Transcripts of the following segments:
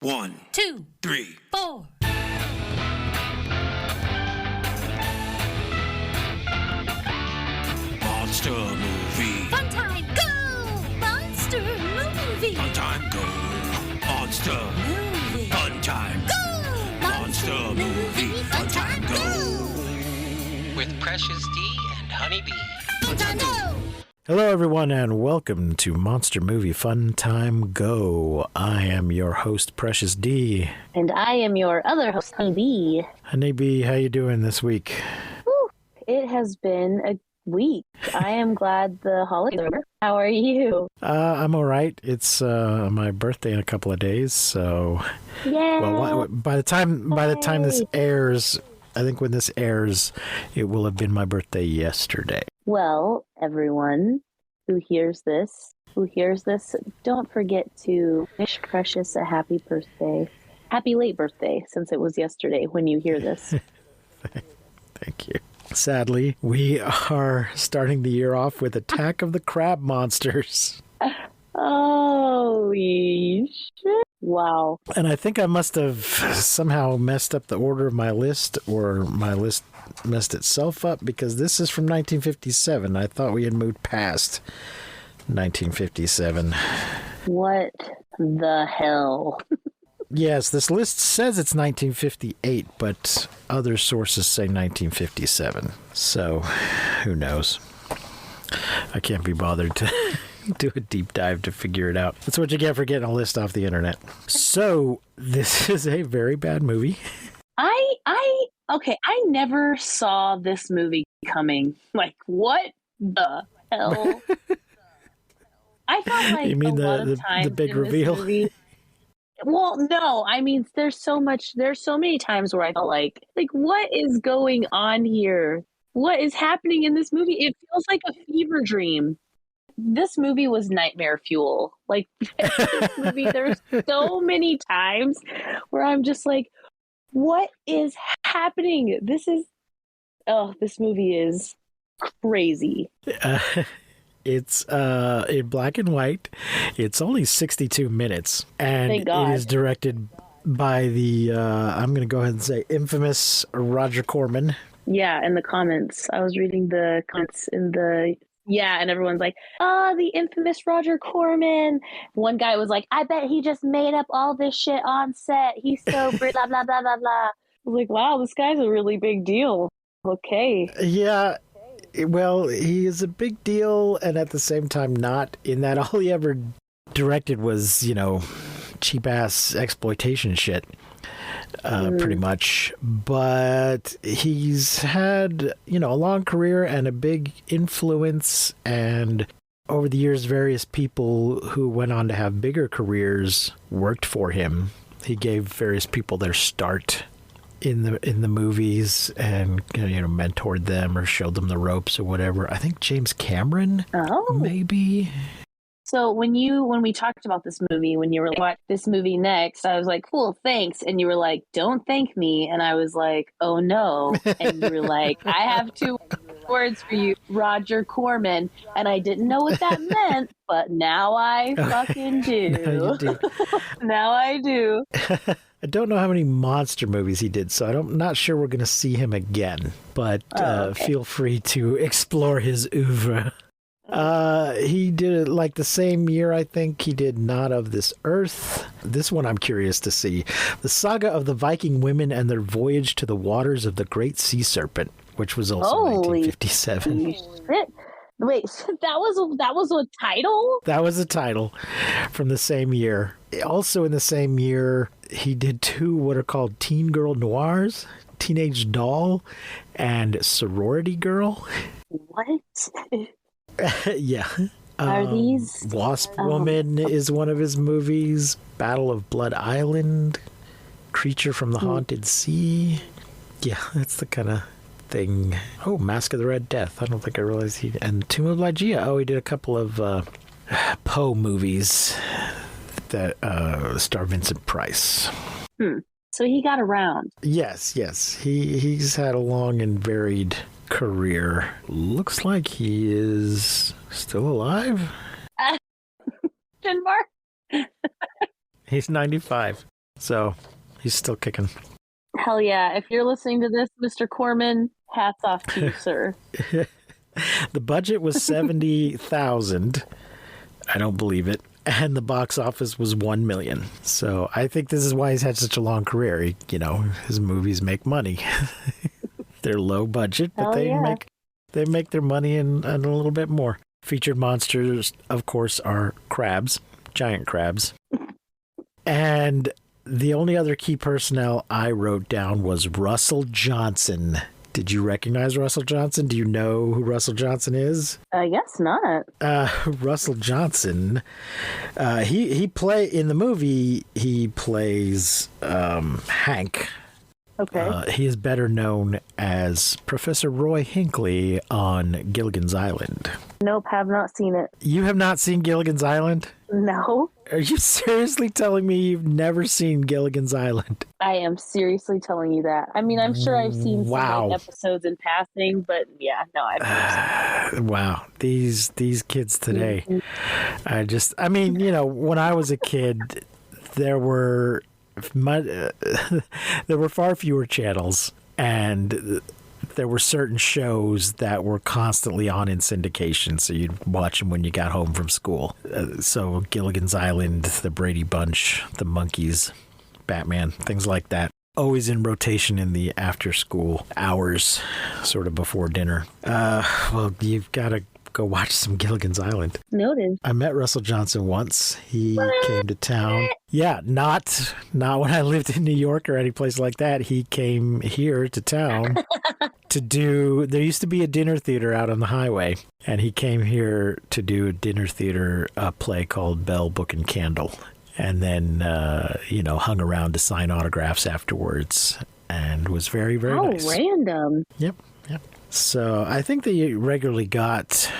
1, 2, 3, 4. Monster movie. Fun time, go! Monster movie. Fun time, go. Monster. Movie. Fun time. Go! Monster movie. Fun time, go. With Precious D and Honeybee. Fun time, go! Hello, everyone, and welcome to Monster Movie Fun Time Go. I am your host, Precious D. And I am your other host, Honeybee. Honeybee, how you doing this week? Whew, it has been a week. I am glad the holidays are over. How are you? I'm all right. It's my birthday in a couple of days, so Yeah. well, by the time this airs, I think when this airs, it will have been my birthday yesterday. Well, everyone who hears this, don't forget to wish Precious a happy birthday. Happy late birthday, since it was yesterday when you hear this. Thank you. Sadly, we are starting the year off with Attack of the Crab Monsters. Oh, shit. Wow. And I think I must have somehow messed up the order of my list, or my list messed itself up, because this is from 1957. I thought we had moved past 1957. What the hell? Yes, this list says it's 1958, but other sources say 1957. So, who knows? I can't be bothered to do a deep dive to figure it out. That's what you get for getting a list off the internet. So, this is a very bad movie. Okay, I never saw this movie coming. Like, what the hell? I felt like You mean a lot of times the big in this reveal? movie, well, no, I mean, there's so many times where I felt like, what is going on here? What is happening in this movie? It feels like a fever dream. This movie was nightmare fuel. Like, this movie, there's so many times where I'm just like, what is happening? This movie is crazy. It's in black and white. It's only 62 minutes. And Thank God. it is directed by the, I'm going to go ahead and say, infamous Roger Corman. Yeah, in the comments. I was reading the comments and everyone's like, oh, the infamous Roger Corman. One guy was like, I bet he just made up all this shit on set. He's so blah, blah, blah, blah, blah. I was like, wow, this guy's a really big deal. Okay. Yeah, well, he is a big deal, and at the same time not, in that all he ever directed was, cheap-ass exploitation shit. Pretty much. But he's had, a long career and a big influence, and over the years, various people who went on to have bigger careers worked for him. He gave various people their start in the movies, and mentored them or showed them the ropes or whatever. I think James Cameron, maybe. So when we talked about this movie, when you were like, watch this movie next, I was like, cool, thanks. And you were like, don't thank me. And I was like, oh no. And you were like, I have 2 words for you, Roger Corman. And I didn't know what that meant, but now I fucking do. Now you do. Now I do. I don't know how many monster movies he did, so I'm not sure we're going to see him again. But okay. Feel free to explore his oeuvre. He did it like the same year, I think. He did Not of This Earth. This one I'm curious to see. The Saga of the Viking Women and Their Voyage to the Waters of the Great Sea Serpent, which was also 1957. Shit. Wait, that was a title? That was a title from the same year. Also in the same year, he did 2 what are called teen girl noirs, Teenage Doll and Sorority Girl. What? Yeah. Are these... Wasp Woman is one of his movies. Battle of Blood Island. Creature from the Haunted Sea. Yeah, that's the kind of thing. Oh, Mask of the Red Death. I don't think I realized he... And Tomb of Lygia. Oh, he did a couple of Poe movies that star Vincent Price. So he got around. Yes. He's had a long and varied career. Looks like he is still alive. Question mark? He's 95. So he's still kicking. Hell yeah. If you're listening to this, Mr. Corman, hats off to you, sir. The budget was 70,000. I don't believe it. And the box office was 1 million. So I think this is why he's had such a long career. His movies make money. They're low budget, but they make their money and a little bit more. Featured monsters, of course, are crabs, giant crabs. And the only other key personnel I wrote down was Russell Johnson. Did you recognize Russell Johnson? Do you know who Russell Johnson is? I guess not. Russell Johnson, he in the movie, he plays Hank. Okay. He is better known as Professor Roy Hinckley on Gilligan's Island. Nope, have not seen it. You have not seen Gilligan's Island? No. Are you seriously telling me you've never seen Gilligan's Island? I am seriously telling you that. I mean, I'm sure I've seen some episodes in passing, but yeah, no, I've never seen it. Wow. These kids today. Mm-hmm. When I was a kid, there were far fewer channels, and there were certain shows that were constantly on in syndication, so you'd watch them when you got home from school. So Gilligan's Island, The Brady Bunch, The Monkees, Batman, things like that. Always in rotation in the after-school hours, sort of before dinner. Well, you've got to go watch some Gilligan's Island. Noted. I met Russell Johnson once. He came to town. Yeah, not when I lived in New York or any place like that. He came here to town there used to be a dinner theater out on the highway, and he came here to do a dinner theater play called Bell, Book, and Candle. And then, hung around to sign autographs afterwards, and was very, very nice. How random. Yep. So I think they regularly got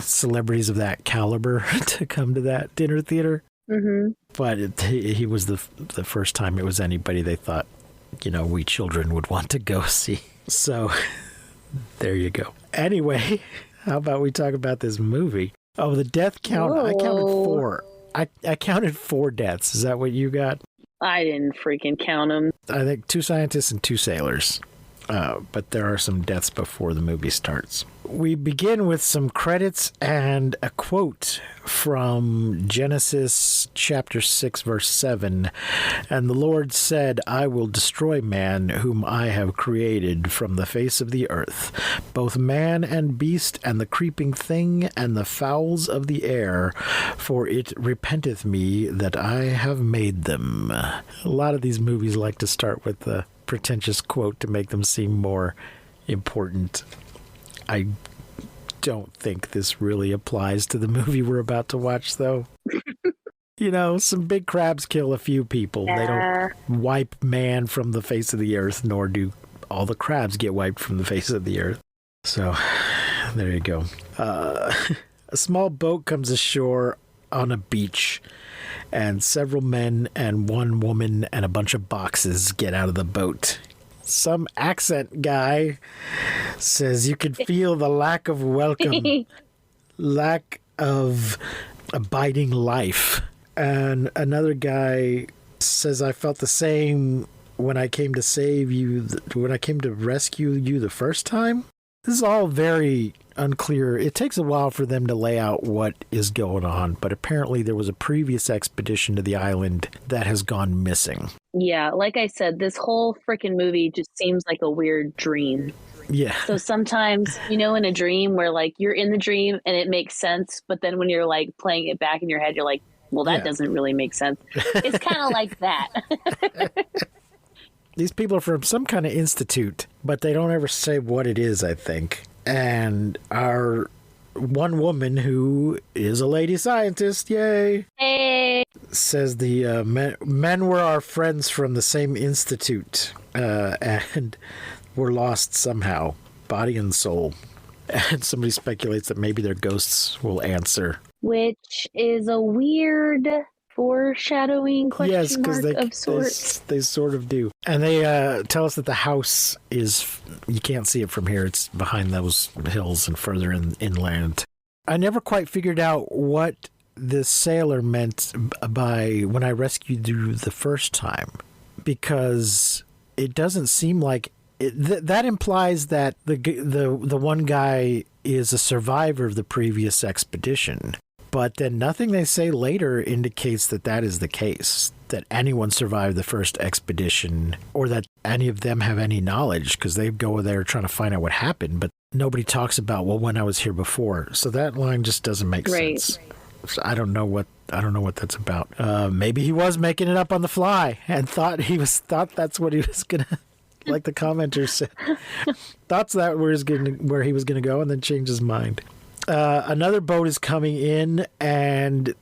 celebrities of that caliber to come to that dinner theater. Mm-hmm. But he was the first time it was anybody they thought, we children would want to go see. So there you go. Anyway, how about we talk about this movie? Oh, the death count. Whoa. I counted 4. I counted 4 deaths. Is that what you got? I didn't freaking count them. I think 2 scientists and 2 sailors. But there are some deaths before the movie starts. We begin with some credits and a quote from Genesis chapter 6, verse 7. And the Lord said, I will destroy man whom I have created from the face of the earth, both man and beast, and the creeping thing, and the fowls of the air, for it repenteth me that I have made them. A lot of these movies like to start with the pretentious quote to make them seem more important. I don't think this really applies to the movie we're about to watch, though. Some big crabs kill a few people. They don't wipe man from the face of the earth, nor do all the crabs get wiped from the face of the earth. So, there you go. A small boat comes ashore on a beach, and several men and one woman and a bunch of boxes get out of the boat. Some accent guy says you can feel the lack of welcome, lack of abiding life. And another guy says, I felt the same when I came to save you, when I came to rescue you the first time. This is all very unclear. It takes a while for them to lay out what is going on, but apparently there was a previous expedition to the island that has gone missing. Yeah, like I said, this whole freaking movie just seems like a weird dream. Yeah. So sometimes, in a dream where you're in the dream and it makes sense, but then when you're playing it back in your head, you're like, well, that doesn't really make sense. It's kind of like that. These people are from some kind of institute, but they don't ever say what it is, I think. And our one woman, who is a lady scientist, yay, hey, says the men were our friends from the same institute and were lost somehow, body and soul. And somebody speculates that maybe their ghosts will answer. Which is a weird foreshadowing question yes, because of sorts. They sort of do. And they tell us that the house is, you can't see it from here, it's behind those hills and further inland. I never quite figured out what this sailor meant by when I rescued you the first time, because it doesn't seem like that implies that the one guy is a survivor of the previous expedition. But then nothing they say later indicates that that is the case, that anyone survived the first expedition or that any of them have any knowledge, because they go there trying to find out what happened. But nobody talks about, well, when I was here before. So that line just doesn't make sense. So I don't know what that's about. Maybe he was making it up on the fly and thought that's what he was gonna, like the commenters said, thought that where he was gonna go, and then changed his mind. Another boat is coming in, and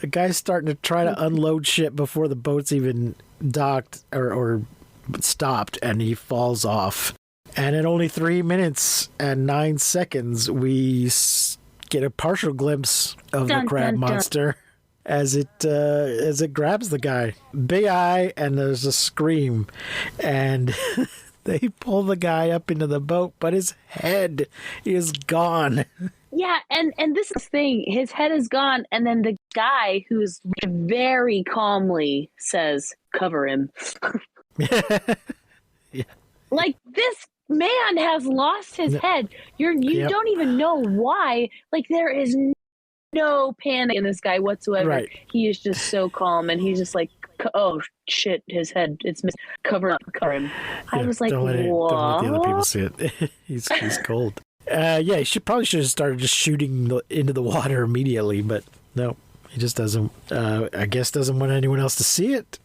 the guy's starting to try to unload shit before the boat's even docked or stopped, and he falls off. And in only 3 minutes and 9 seconds, we get a partial glimpse of the crab monster as it grabs the guy. Big eye, and there's a scream, and they pull the guy up into the boat, but his head is gone. Yeah, and this is the thing. His head is gone, and then the guy who's very calmly says, "Cover him." Yeah. Like, this man has lost his head. You don't even know why. Like, there is no panic in this guy whatsoever. Right. He is just so calm, and he's just like, "Oh shit, his head, it's cover him." I was like, don't let the other people see it. He's cold. He probably should have started just shooting into the water immediately, but no, he just doesn't. I guess doesn't want anyone else to see it.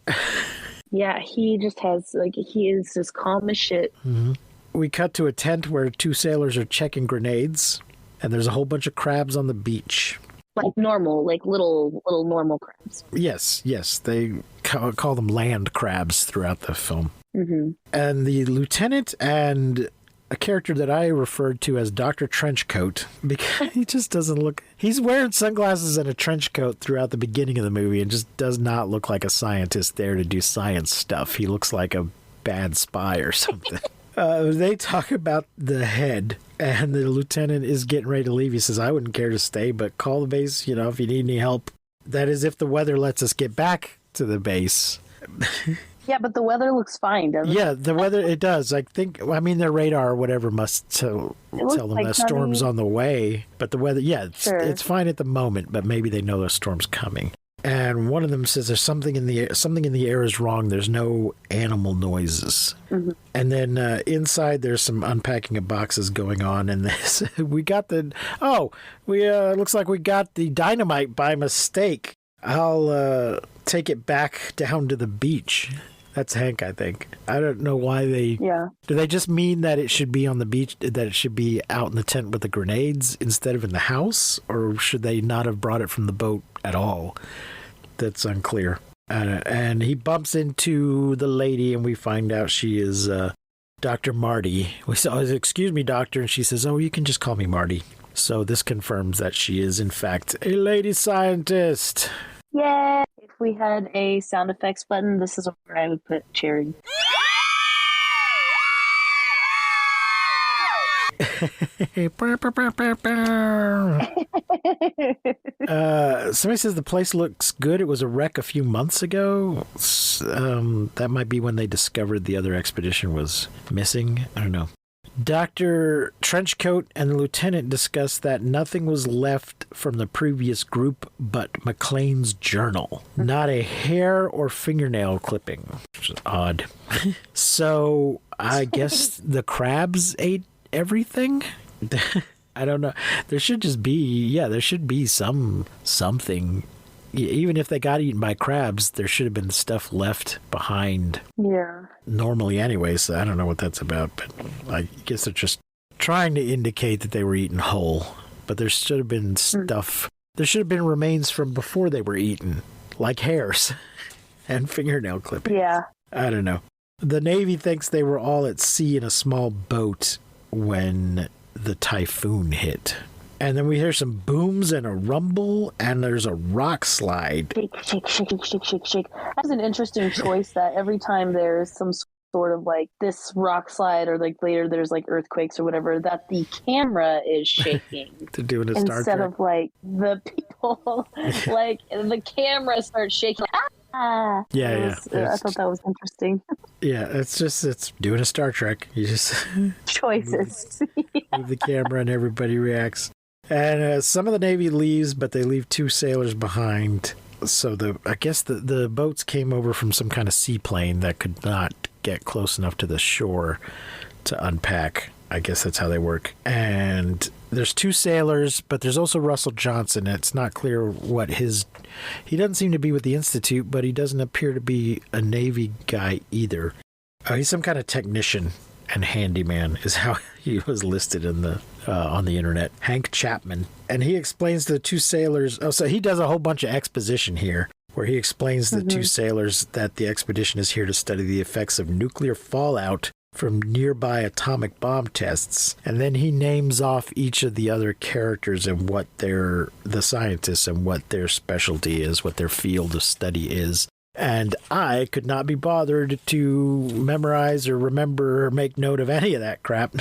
Yeah, he just has, like, he is just calm as shit. Mm-hmm. We cut to a tent where 2 sailors are checking grenades, and there's a whole bunch of crabs on the beach. Like normal, like little normal crabs. Yes, they call them land crabs throughout the film. Mm-hmm. And the lieutenant and a character that I referred to as Dr. Trenchcoat, because he just doesn't look... He's wearing sunglasses and a trench coat throughout the beginning of the movie and just does not look like a scientist there to do science stuff. He looks like a bad spy or something. They talk about the head, and the lieutenant is getting ready to leave. He says, "I wouldn't care to stay, but call the base, if you need any help." That is if the weather lets us get back to the base. Yeah, but the weather looks fine, doesn't it? Yeah, the weather, it does. Their radar or whatever must tell them like the storm's on the way. But the weather, it's fine at the moment, but maybe they know the storm's coming. And one of them says there's something in the air. Something in the air is wrong. There's no animal noises. Mm-hmm. And then inside there's some unpacking of boxes going on. And this, looks like we got the dynamite by mistake. I'll take it back down to the beach. That's Hank, I think. I don't know why they... Yeah. Do they just mean that it should be on the beach, that it should be out in the tent with the grenades instead of in the house? Or should they not have brought it from the boat at all? That's unclear. And he bumps into the lady, and we find out she is Dr. Marty. We say, "Excuse me, doctor," and she says, "Oh, you can just call me Marty." So this confirms that she is, in fact, a lady scientist. Yeah. If we had a sound effects button, this is where I would put cheering. Somebody says the place looks good. It was a wreck a few months ago. That might be when they discovered the other expedition was missing. I don't know. Dr. Trenchcoat and the lieutenant discussed that nothing was left from the previous group but McLean's journal. Not a hair or fingernail clipping, which is odd. So I guess the crabs ate everything? I don't know. There should be something. Even if they got eaten by crabs, there should have been stuff left behind. Yeah. Normally anyway, so I don't know what that's about, but I guess they're just trying to indicate that they were eaten whole. But there should have been stuff. There should have been remains from before they were eaten, like hairs and fingernail clippings. Yeah. I don't know. The Navy thinks they were all at sea in a small boat when the typhoon hit. And then we hear some booms and a rumble, and there's a rock slide. Shake. That's an interesting choice, that every time there's some sort of like this rock slide, or like later there's like earthquakes or whatever, that the camera is shaking. They're doing a Star instead Trek. of like the people, like the camera starts shaking. Ah, Yeah. I thought that was interesting. Yeah, it's doing a Star Trek. You just Choices. move the camera and everybody reacts. And some of the Navy leaves, but they leave 2 sailors behind. So I guess the boats came over from some kind of seaplane that could not get close enough to the shore to unpack. I guess that's how they work. And there's 2 sailors, but there's also Russell Johnson. It's not clear what he doesn't seem to be with the Institute, but he doesn't appear to be a Navy guy either. He's some kind of technician and handyman is how he was listed in the on the internet. Hank Chapman. And he explains to the 2 sailors, so he does a whole bunch of exposition here, where he explains to the 2 sailors that the expedition is here to study the effects of nuclear fallout from nearby atomic bomb tests. And then he names off each of the other characters and what the scientists and what their specialty is, what their field of study is. And I could not be bothered to memorize or remember or make note of any of that crap.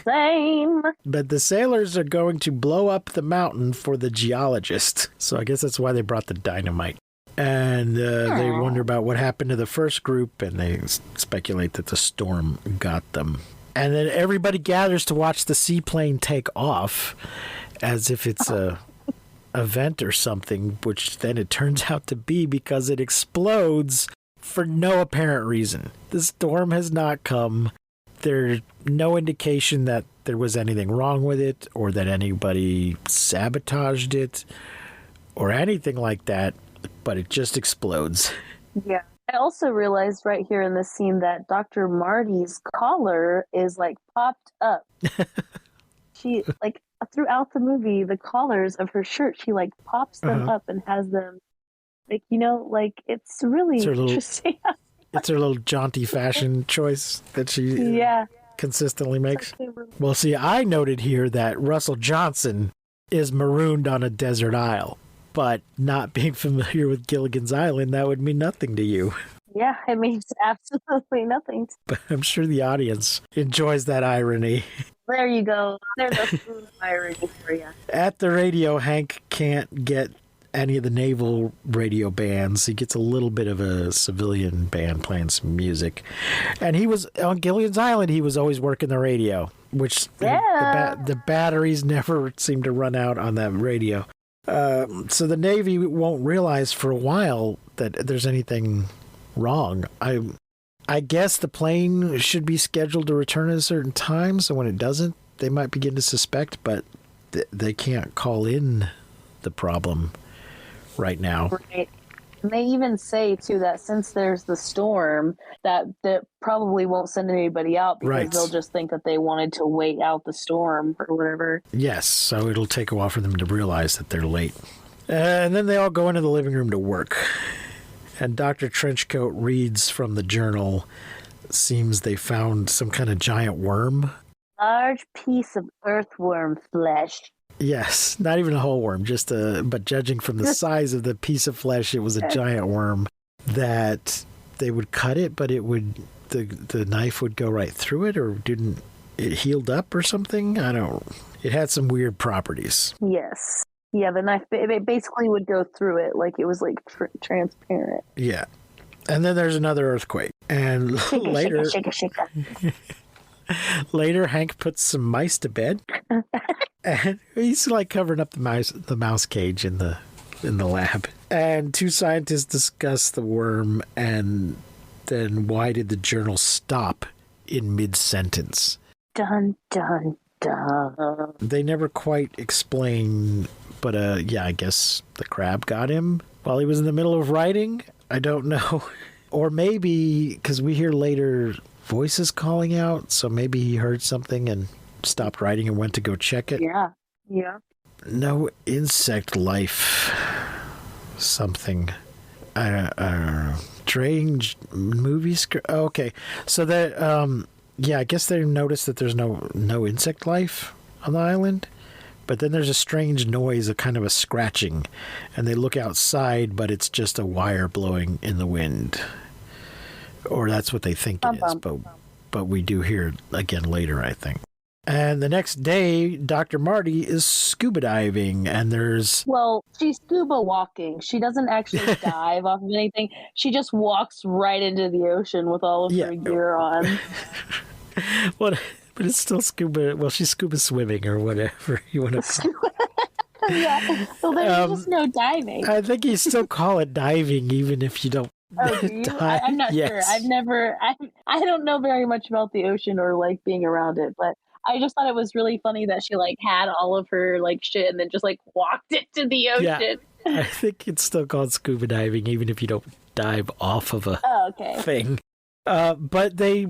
Same. But the sailors are going to blow up the mountain for the geologist. So I guess that's why they brought the dynamite. And they wonder about what happened to the first group, and they speculate that the storm got them. And then everybody gathers to watch the seaplane take off, as if it's a event or something, which then it turns out to be because it explodes for no apparent reason. The storm has not come. There's no indication that there was anything wrong with it or that anybody sabotaged it or anything like that, but it just explodes. Yeah. I also realized right here in this scene that Dr. Marty's collar is like popped up. She like throughout the movie, the collars of her shirt, she like pops them up and has them like, like it's really interesting. It's her little jaunty fashion choice that she consistently makes. Well, see, I noted here that Russell Johnson is marooned on a desert isle, but not being familiar with Gilligan's Island, that would mean nothing to you. Yeah, it means absolutely nothing. But I'm sure the audience enjoys that irony. There you go. There's a spoon of irony for you. At the radio, Hank can't get any of the naval radio bands. He gets a little bit of a civilian band playing some music. And he was on Gilligan's Island, he was always working the radio, which the batteries never seem to run out on that radio. So the Navy won't realize for a while that there's anything wrong. I guess the plane should be scheduled to return at a certain time, so when it doesn't, they might begin to suspect, but they can't call in the problem right now. Right. And they even say, too, that since there's the storm, that probably won't send anybody out because they'll just think that they wanted to wait out the storm or whatever. Yes, so it'll take a while for them to realize that they're late. And then they all go into the living room to work. And Dr. Trenchcoat reads from the journal. Seems they found some kind of giant worm. Large piece of earthworm flesh. Yes, not even a whole worm, but judging from the size of the piece of flesh, it was a giant worm that they would cut it, but the knife would go right through it, or didn't it healed up or something? It had some weird properties. Yes. Yeah, the knife, it basically would go through it like it was like transparent. Yeah. And then there's another earthquake. And later, later, Hank puts some mice to bed. And he's like covering up the mouse cage in the lab. And 2 scientists discuss the worm, and then why did the journal stop in mid-sentence? Dun, dun, dun. They never quite explain, but I guess the crab got him while he was in the middle of writing. I don't know. Or maybe, because we hear later voices calling out, so maybe he heard something and stopped writing and went to go check it. Yeah. No insect life. Something. I don't know. Strange movie script. Oh, okay. So that, I guess they noticed that there's no insect life on the island. But then there's a strange noise, a kind of a scratching. And they look outside, but it's just a wire blowing in the wind. Or that's what they think it is, but we do hear it again later, I think. And the next day, Dr. Marty is scuba diving, and there's... Well, she's scuba walking. She doesn't actually dive off of anything. She just walks right into the ocean with all of her gear on. What? But it's still scuba... Well, she's scuba swimming or whatever you want to call it. Yeah. So there's just no diving. I think you still call it diving, even if you don't dive. I'm not sure. I don't know very much about the ocean or like being around it, but I just thought it was really funny that she like had all of her like shit and then just like walked into the ocean. Yeah, I think it's still called scuba diving, even if you don't dive off of a thing. But they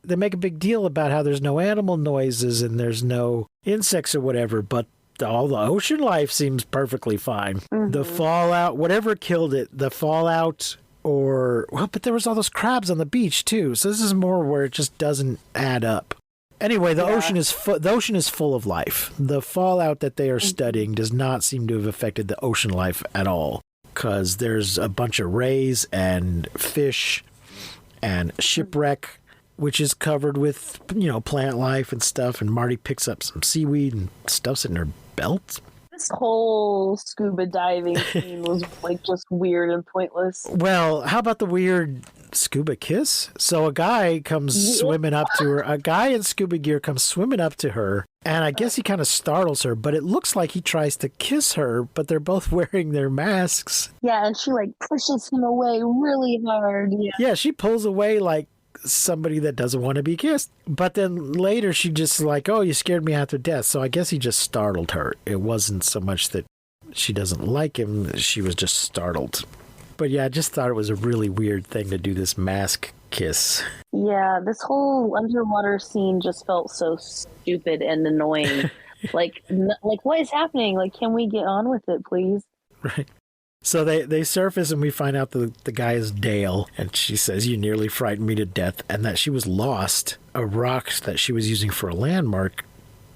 they make a big deal about how there's no animal noises and there's no insects or whatever, but all the ocean life seems perfectly fine. Mm-hmm. The fallout, whatever killed it, the fallout but there was all those crabs on the beach too. So this is more where it just doesn't add up. Anyway, the ocean is full of life. The fallout that they are studying does not seem to have affected the ocean life at all, because there's a bunch of rays and fish and shipwreck, which is covered with, plant life and stuff. And Marty picks up some seaweed and stuffs it in her belt. This whole scuba diving scene was like just weird and pointless. Well, how about the weird scuba kiss? So a guy comes swimming up to her. A guy in scuba gear comes swimming up to her, and I guess he kind of startles her, but it looks like he tries to kiss her, but they're both wearing their masks. Yeah, and she like pushes him away really hard. Yeah, she pulls away like somebody that doesn't want to be kissed. But then later she just like, oh, you scared me after death. So I guess he just startled her. It wasn't so much that she doesn't like him. She was just startled. But yeah, I just thought it was a really weird thing to do, this mask kiss. Yeah, this whole underwater scene just felt so stupid and annoying. like what is happening? Like, can we get on with it, please? Right. So they surface and we find out the guy is Dale, and she says, you nearly frightened me to death, and that she was lost. A rock that she was using for a landmark,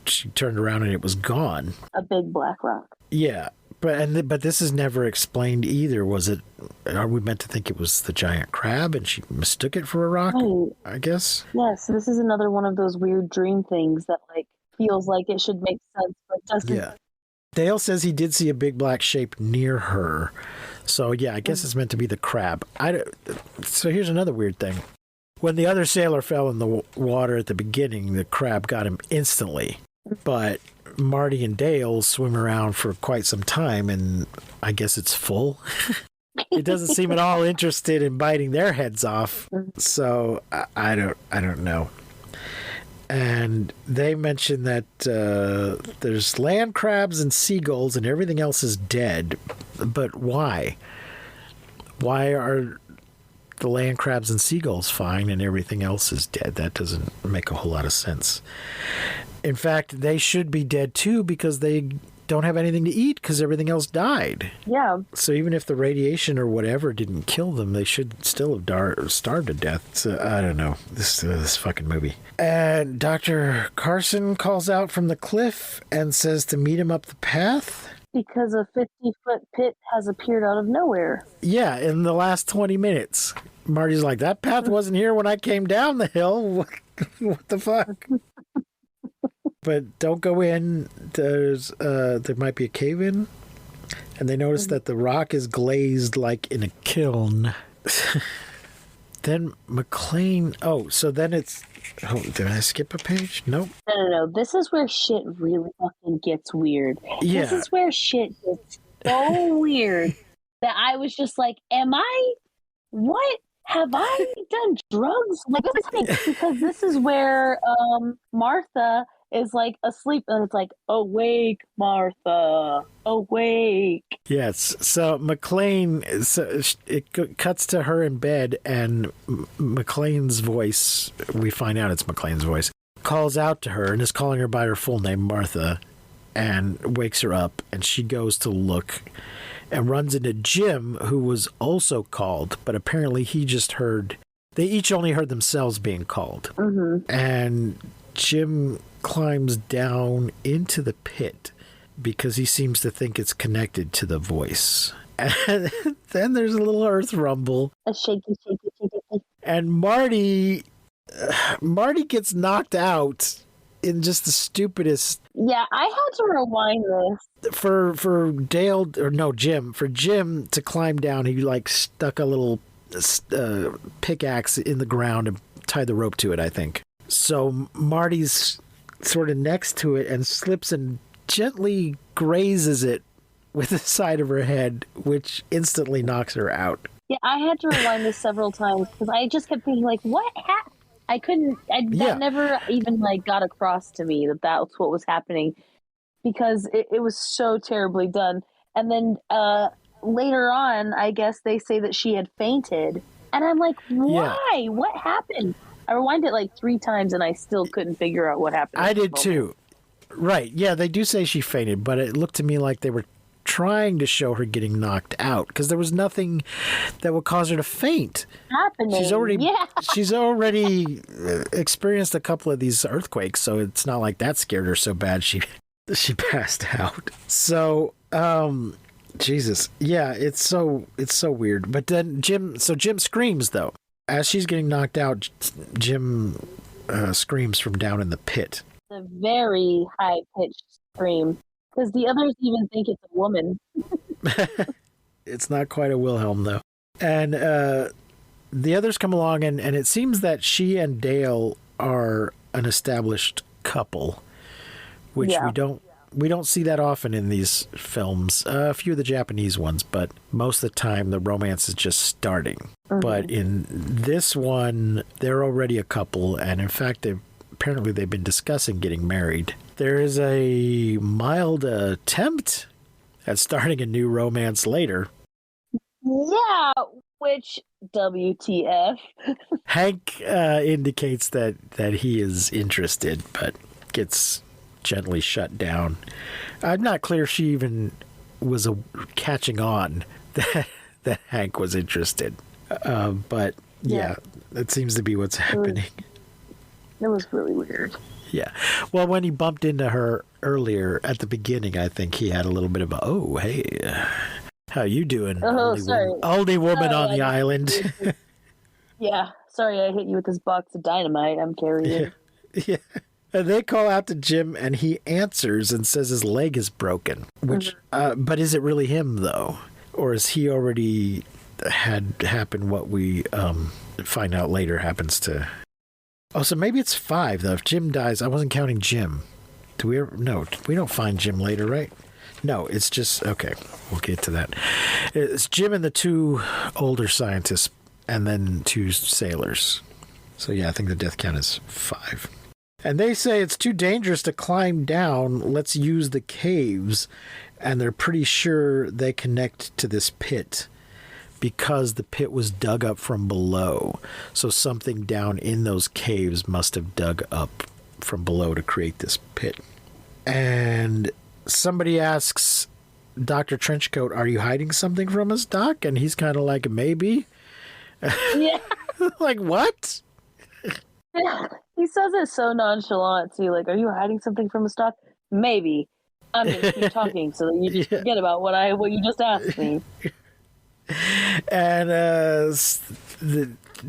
she turned around and it was gone. A big black rock. Yeah, but this is never explained either. Are we meant to think it was the giant crab and she mistook it for a rock? Right. I guess. Yes, this is another one of those weird dream things that like feels like it should make sense but doesn't. Yeah. Dale says he did see a big black shape near her. So, yeah, I guess it's meant to be the crab. So here's another weird thing. When the other sailor fell in the water at the beginning, the crab got him instantly. But Marty and Dale swim around for quite some time, and I guess it's full. It doesn't seem at all interested in biting their heads off. So I don't know. And they mention that there's land crabs and seagulls and everything else is dead. But why? Why are the land crabs and seagulls fine and everything else is dead? That doesn't make a whole lot of sense. In fact, they should be dead too because they don't have anything to eat because everything else died. Yeah. So even if the radiation or whatever didn't kill them, they should still have starved to death. So I don't know. This fucking movie. And Dr. Carson calls out from the cliff and says to meet him up the path. Because a 50-foot pit has appeared out of nowhere. Yeah, in the last 20 minutes. Marty's like, that path wasn't here when I came down the hill. What the fuck? But don't go in. There might be a cave in. And they notice that the rock is glazed like in a kiln. Then McLean... so then it's... Oh, did I skip a page? Nope. No. This is where shit really fucking gets weird. Yeah. This is where shit gets so weird that I was just like, what? Have I done drugs? Like, because this is where Martha is like asleep and it's like, awake, Martha, awake. Yes. So McLean, it cuts to her in bed and McLean's voice, we find out it's McLean's voice, calls out to her and is calling her by her full name, Martha, and wakes her up, and she goes to look and runs into Jim, who was also called, but apparently they each only heard themselves being called. Mm-hmm. And Jim climbs down into the pit because he seems to think it's connected to the voice. And then there's a little earth rumble. A shaky, shaky, And Marty gets knocked out in just the stupidest. Yeah, I had to rewind this. For Dale, or no, Jim. For Jim to climb down, he like stuck a little pickaxe in the ground and tied the rope to it, I think. So Marty's sort of next to it and slips and gently grazes it with the side of her head, which instantly knocks her out. Yeah, I had to rewind this several times because I just kept thinking, like, what happened? I couldn't, that never even, like, got across to me that that's what was happening because it was so terribly done. And then later on, I guess they say that she had fainted. And I'm like, why? Yeah. What happened? I rewind it like 3 times and I still couldn't figure out what happened. I did too. Right. Yeah, they do say she fainted, but it looked to me like they were trying to show her getting knocked out because there was nothing that would cause her to faint. Happening. She's already experienced a couple of these earthquakes, so it's not like that scared her so bad she passed out. So, Jesus, yeah, it's so weird. But then Jim screams though as she's getting knocked out. Jim screams from down in the pit. It's a very high pitched scream. Because the others even think it's a woman. It's not quite a Wilhelm, though. And the others come along, and it seems that she and Dale are an established couple, which we don't see that often in these films. A few of the Japanese ones, but most of the time the romance is just starting. Mm-hmm. But in this one, they're already a couple, and in fact, apparently they've been discussing getting married. There is a mild attempt at starting a new romance later. Yeah, which WTF? Hank indicates that he is interested, but gets gently shut down. I'm not clear if she even was catching on that Hank was interested. But yeah, that seems to be what's happening. It was really weird. Yeah. Well, when he bumped into her earlier at the beginning, I think he had a little bit of a, oh, hey, how you doing? Only woman on the island. Yeah. Sorry, I hit you with this box of dynamite I'm carrying. Yeah. And they call out to Jim, and he answers and says his leg is broken. Which, but is it really him, though? Or is he already had happened what we find out later happens to... Oh, so maybe it's 5, though. If Jim dies, I wasn't counting Jim. Do we ever? No, we don't find Jim later, right? No, it's just... Okay, we'll get to that. It's Jim and the 2 older scientists, and then 2 sailors. So yeah, I think the death count is 5. And they say it's too dangerous to climb down. Let's use the caves. And they're pretty sure they connect to this pit, because the pit was dug up from below. So something down in those caves must have dug up from below to create this pit. And somebody asks Dr. Trenchcoat, are you hiding something from us, Doc? And he's kind of like, maybe. Yeah. Like, what? Yeah. He says it so nonchalant, too. Like, are you hiding something from us, Doc? Maybe. I'm going to keep talking so that you forget about what you just asked me. And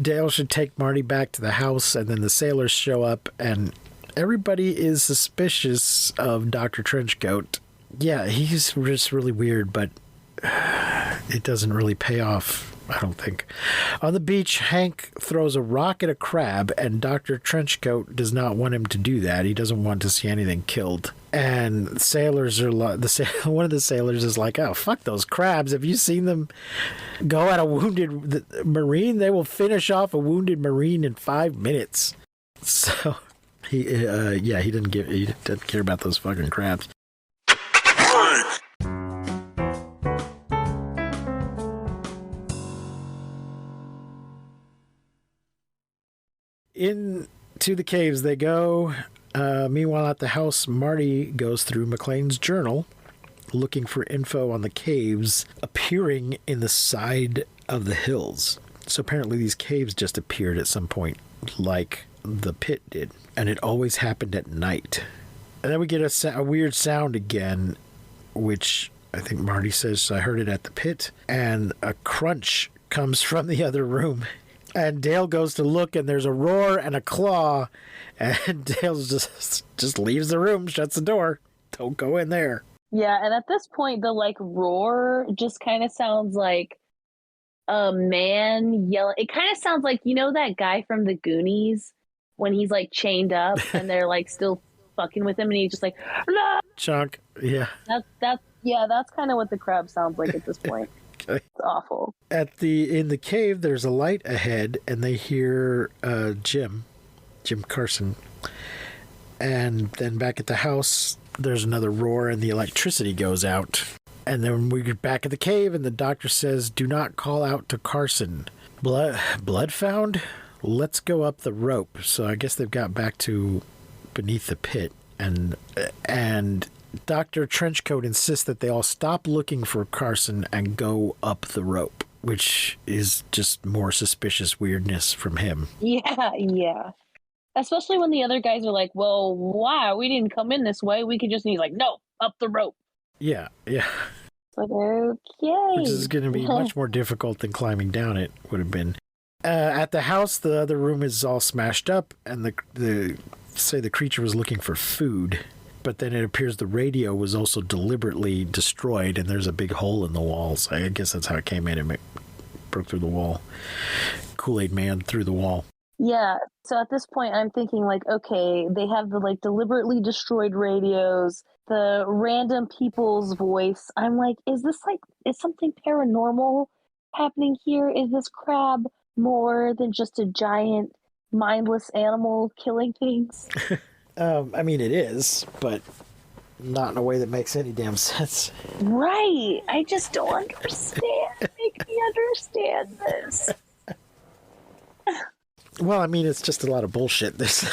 Dale should take Marty back to the house, and then the sailors show up, and everybody is suspicious of Dr. Trenchcoat. Yeah, he's just really weird, but it doesn't really pay off, I don't think. On the beach, Hank throws a rock at a crab, and Dr. Trenchcoat does not want him to do that. He doesn't want to see anything killed. And sailors are one of the sailors is like, oh, fuck those crabs. Have you seen them go at a wounded Marine? They will finish off a wounded Marine in 5 minutes. So he doesn't care about those fucking crabs. Into the caves they go. Meanwhile, at the house, Marty goes through McLean's journal, looking for info on the caves appearing in the side of the hills. So apparently these caves just appeared at some point, like the pit did. And it always happened at night. And then we get a weird sound again, which I think Marty says, I heard it at the pit. And a crunch comes from the other room. And Dale goes to look, and there's a roar and a claw, and Dale just leaves the room, shuts the door. Don't go in there. Yeah, and at this point, the like roar just kind of sounds like a man yelling. It kind of sounds like, you know, that guy from the Goonies when he's like chained up and they're like still fucking with him, and he's just like, no! Chunk. Yeah. That's kind of what the crab sounds like at this point. Okay. It's awful. In the cave, there's a light ahead, and they hear Jim Carson. And then back at the house, there's another roar, and the electricity goes out. And then we get back at the cave, and the doctor says, "Do not call out to Carson. Blood found? Let's go up the rope." So I guess they've got back to beneath the pit, and Dr. Trenchcoat insists that they all stop looking for Carson and go up the rope, which is just more suspicious weirdness from him. Yeah. Especially when the other guys are like, well, why? We didn't come in this way. We could just, and he's like, no, up the rope. Yeah. It's like, okay. Which is going to be much more difficult than climbing down it would have been. At the house, the other room is all smashed up, and the creature was looking for food. But then it appears the radio was also deliberately destroyed, and there's a big hole in the walls. I guess that's how it came in. It broke through the wall. Kool-Aid Man through the wall. Yeah. So at this point, I'm thinking like, okay, they have the like deliberately destroyed radios, the random people's voice. I'm like, is something paranormal happening here? Is this crab more than just a giant mindless animal killing things? I mean, it is, but not in a way that makes any damn sense. Right. I just don't understand. Make me understand this. Well, I mean, it's just a lot of bullshit, this.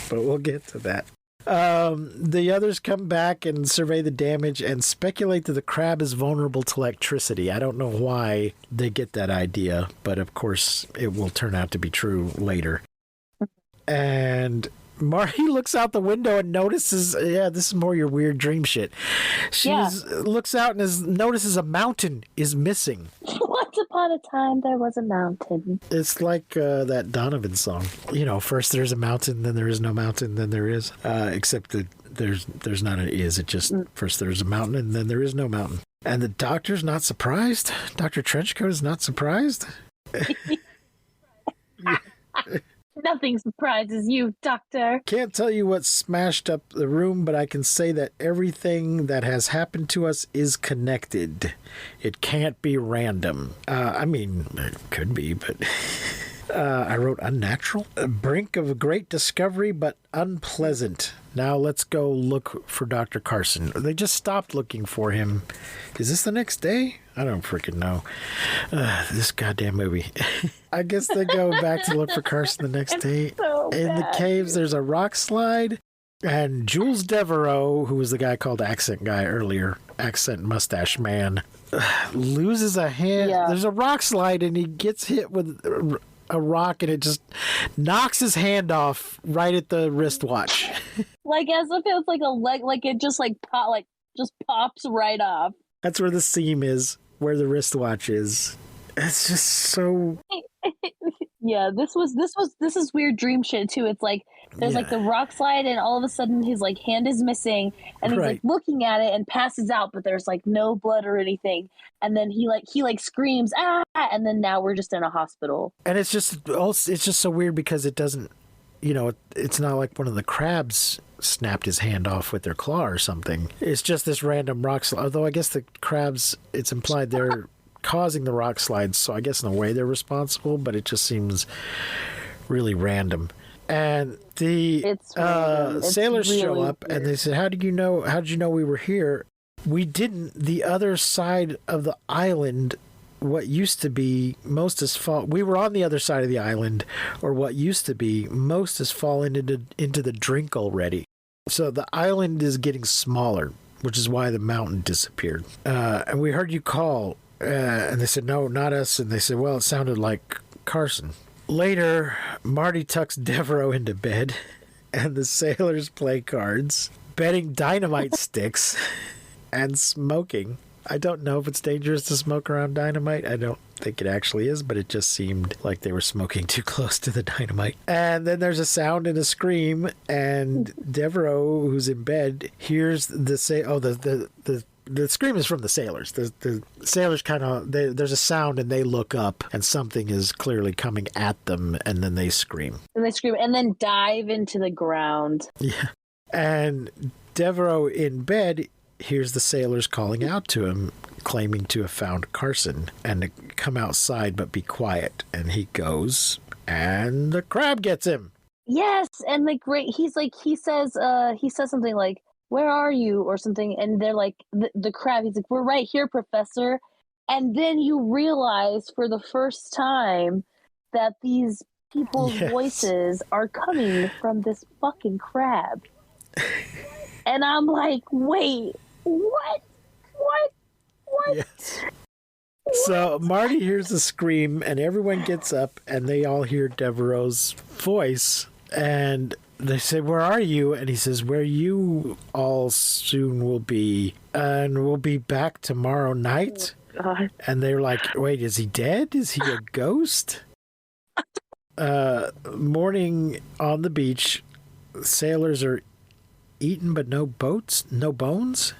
But we'll get to that. The others come back and survey the damage and speculate that the crab is vulnerable to electricity. I don't know why they get that idea, but of course it will turn out to be true later. And Marty looks out the window and notices, this is more your weird dream shit. She looks out and notices a mountain is missing. Once upon a time, there was a mountain. It's like that Donovan song. You know, first there's a mountain, then there is no mountain, then there is. Except that there's not an is. It just, first there's a mountain, and then there is no mountain. And the doctor's not surprised? Dr. Trenchcoat is not surprised? Nothing surprises you, Doctor. Can't tell you what smashed up the room, but I can say that everything that has happened to us is connected. It can't be random. I mean, it could be, but I wrote unnatural. A brink of a great discovery, but unpleasant. Now let's go look for Dr. Carson. They just stopped looking for him. Is this the next day? I don't freaking know. This goddamn movie. I guess they go back to look for Carson the next day. So in the caves, there's a rock slide. And Jules Devereaux, who was the guy called Accent Guy earlier, Accent Mustache Man, loses a hand. Yeah. There's a rock slide, and he gets hit with a rock, and it just knocks his hand off right at the wristwatch. Like as if it's like a leg, like it just just pops right off. That's where the seam is, where the wristwatch is. It's just so. Yeah, this is weird dream shit too. It's like there's like the rock slide, and all of a sudden his like hand is missing, and he's like looking at it and passes out, but there's like no blood or anything. And then he screams and then now we're just in a hospital. And it's just so weird because it doesn't, it's not like one of the crabs snapped his hand off with their claw or something. It's just this random rock slide. Although I guess the crabs, it's implied they're causing the rock slides, so I guess in a way they're responsible, but it just seems really random. And the sailors really show up weird. And they said, how did you know we were here? We didn't. The other side of the island, what used to be, most has fallen. We were on the other side of the island, or what used to be, most has fallen into the drink already. So the island is getting smaller, which is why the mountain disappeared. And we heard you call, and they said, no, not us. And they said, well, it sounded like Carson. Later, Marty tucks Devereaux into bed, and the sailors play cards, betting dynamite sticks, and smoking. I don't know if it's dangerous to smoke around dynamite. I don't think it actually is, but it just seemed like they were smoking too close to the dynamite. And then there's a sound and a scream, and Devereaux, who's in bed, hears the scream is from the sailors. The sailors there's a sound and they look up and something is clearly coming at them, and then they scream. And they scream and then dive into the ground. Yeah. And Devereaux in bed hears the sailors calling out to him, claiming to have found Carson and to come outside but be quiet. And he goes, and the crab gets him. Yes, and he says something like, "Where are you?" or something, and they're like, the crab, he's like, "We're right here, Professor." And then you realize for the first time that these people's voices are coming from this fucking crab. And I'm like, wait, what? Yes. So Marty hears the scream, and everyone gets up, and they all hear Devereaux's voice, and they say, "Where are you?" And he says, "Where you all soon will be, and we'll be back tomorrow night." Oh, God. And they're like, "Wait, is he dead? Is he a ghost?" Morning on the beach, sailors are eaten but no bones,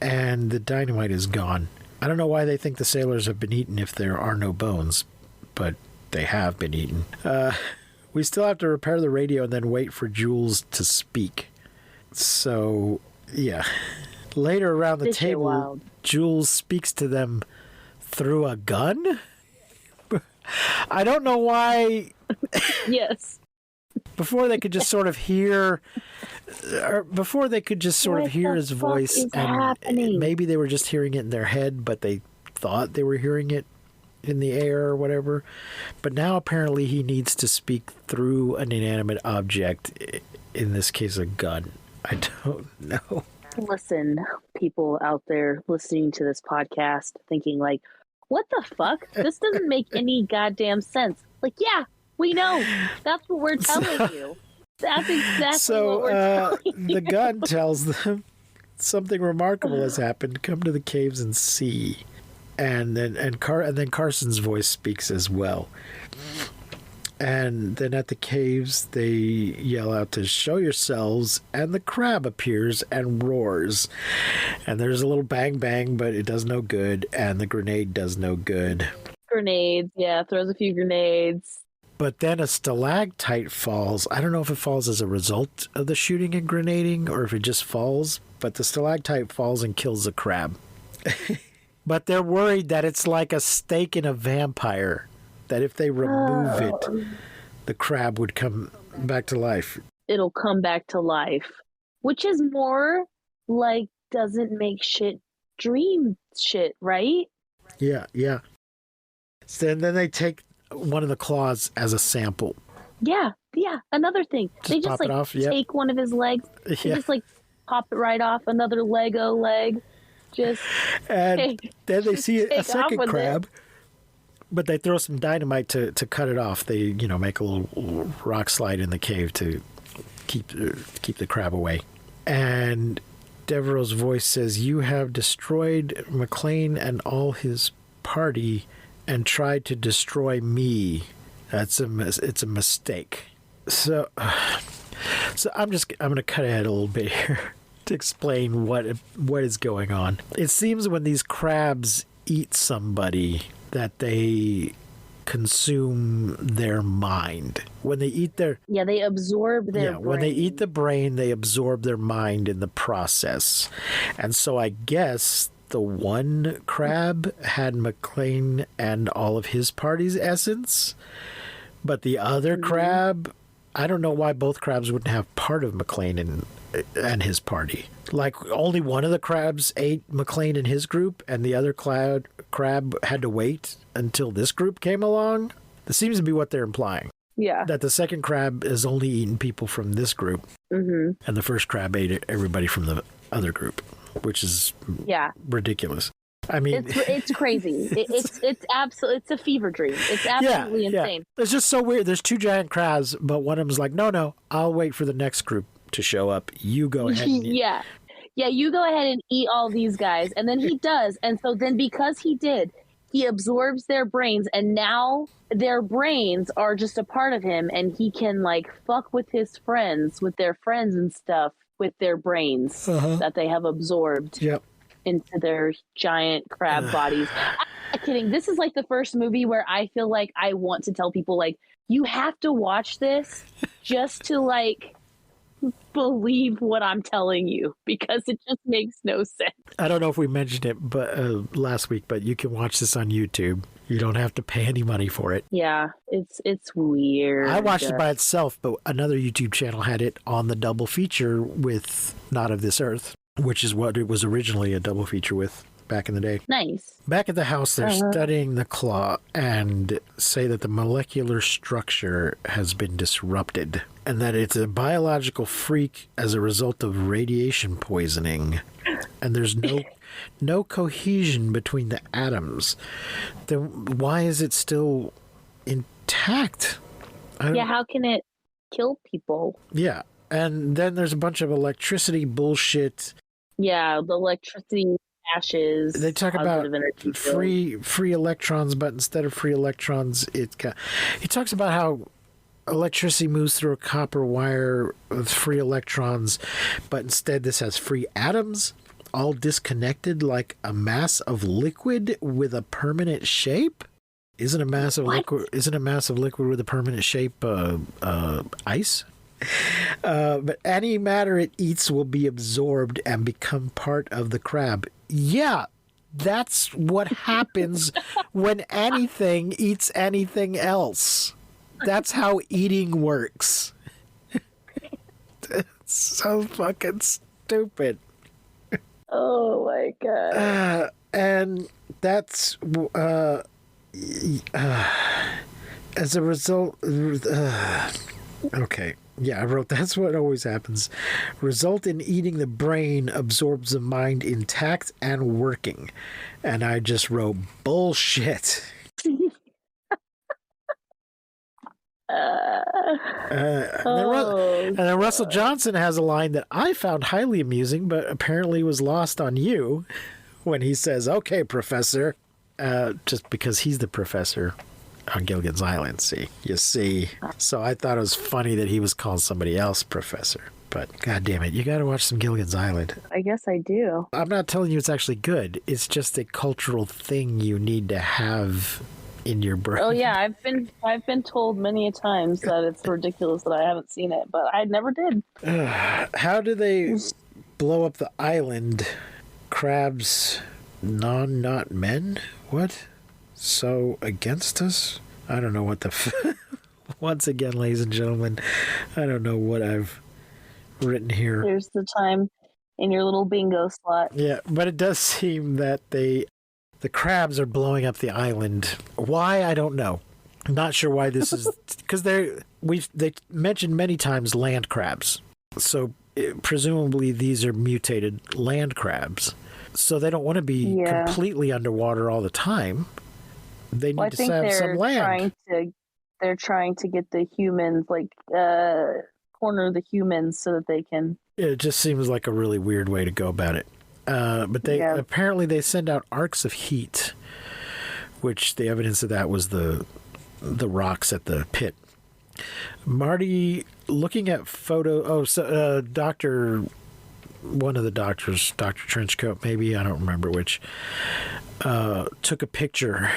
and the dynamite is gone. I don't know why they think the sailors have been eaten if there are no bones, but they have been eaten. We still have to repair the radio and then wait for Jules to speak. So, yeah. Later around the table, Jules speaks to them through a gun? I don't know why. Yes. Before they could just sort of hear, his voice, and maybe they were just hearing it in their head, but they thought they were hearing it in the air or whatever. But now apparently he needs to speak through an inanimate object, in this case a gun. I don't know. Listen, people out there listening to this podcast thinking like, what the fuck? This doesn't make any goddamn sense. Like, yeah, we know. That's what we're telling you. That's exactly what we're telling you. The gun tells them something remarkable has happened. Come to the caves and see. And then Carson's voice speaks as well. And then at the caves, they yell out to show yourselves, and the crab appears and roars. And there's a little bang bang, but it does no good, and the grenade does no good. Grenades, yeah, throws a few grenades. But then a stalactite falls. I don't know if it falls as a result of the shooting and grenading, or if it just falls, but the stalactite falls and kills the crab. But they're worried that it's like a stake in a vampire. That if they remove it, the crab would come back to life. It'll come back to life. Which is more like doesn't make shit dream shit, right? Yeah. So, and then they take one of the claws as a sample. Yeah. Another thing. They just like off, take one of his legs. They just like pop it right off. Another Lego leg. Then they see a second crab. But they throw some dynamite to cut it off. They, make a little rock slide in the cave to keep the crab away. And Devereaux's voice says, "You have destroyed McLean and all his party and tried to destroy me. It's a mistake." So I'm going to cut ahead a little bit here to explain what is going on. It seems when these crabs eat somebody that they consume their mind. When they eat they absorb their brain. When they eat the brain, they absorb their mind in the process. And so I guess the one crab had McLean and all of his party's essence, but the other crab, I don't know why both crabs wouldn't have part of McLean and his party. Like, only one of the crabs ate McLean and his group, and the other crab had to wait until this group came along. This seems to be what they're implying. Yeah. That the second crab is only eating people from this group, and the first crab ate everybody from the other group, which is ridiculous. I mean, it's crazy. It's a fever dream. It's absolutely insane. It's just so weird. There's two giant crabs, but one of them's like, no, I'll wait for the next group to show up. You go ahead. yeah, you go ahead and eat all these guys. And then he does. And so then because he did, he absorbs their brains, and now their brains are just a part of him, and he can like fuck with his friends, with their friends and stuff, with their brains that they have absorbed into their giant crab bodies. I'm not kidding. This is like the first movie where I feel like I want to tell people, like, you have to watch this just to like believe what I'm telling you, because it just makes no sense. I don't know if we mentioned it but last week, but you can watch this on YouTube. You don't have to pay any money for it. Yeah, it's weird. I watched it by itself, but another YouTube channel had it on the double feature with Not of This Earth, which is what it was originally a double feature with back in the day. Nice. Back at the house, they're studying the claw and say that the molecular structure has been disrupted and that it's a biological freak as a result of radiation poisoning. And there's no cohesion between the atoms. Then why is it still intact? Yeah, how can it kill people? Yeah. And then there's a bunch of electricity bullshit. Yeah, the electricity ashes. They talk about free electrons, but instead of free electrons, he talks about how electricity moves through a copper wire with free electrons, but instead this has free atoms, all disconnected like a mass of liquid with a permanent shape. Isn't a mass of liquid with a permanent shape ice? But any matter it eats will be absorbed and become part of the crab. Yeah, that's what happens when anything eats anything else. That's how eating works. It's so fucking stupid. Oh my god. And that's as a result. Okay. Yeah, I wrote that's what always happens. Result in eating the brain absorbs the mind intact and working. And I just wrote bullshit. And then Russell Johnson has a line that I found highly amusing, but apparently was lost on you when he says, "Okay, professor," just because he's the professor on Gilligan's Island. You see. So I thought it was funny that he was calling somebody else professor. But god damn it, you got to watch some Gilligan's Island. I guess I do. I'm not telling you it's actually good. It's just a cultural thing you need to have in your brain. Oh yeah, I've been told many a times that it's ridiculous that I haven't seen it, but I never did. How do they blow up the island? Crabs, not men? What? So against us? I don't know what the... Once again, ladies and gentlemen, I don't know what I've written here. There's the time in your little bingo slot. Yeah, but it does seem that the crabs are blowing up the island. Why? I don't know. I'm not sure why this is... Because they mentioned many times land crabs. So presumably these are mutated land crabs. So they don't want to be completely underwater all the time. They need to have some land. They're trying to get the humans, corner the humans so that they can... It just seems like a really weird way to go about it. But apparently they send out arcs of heat, which the evidence of that was the rocks at the pit. Marty, looking at one of the doctors, Dr. Trenchcoat, maybe, I don't remember which, took a picture.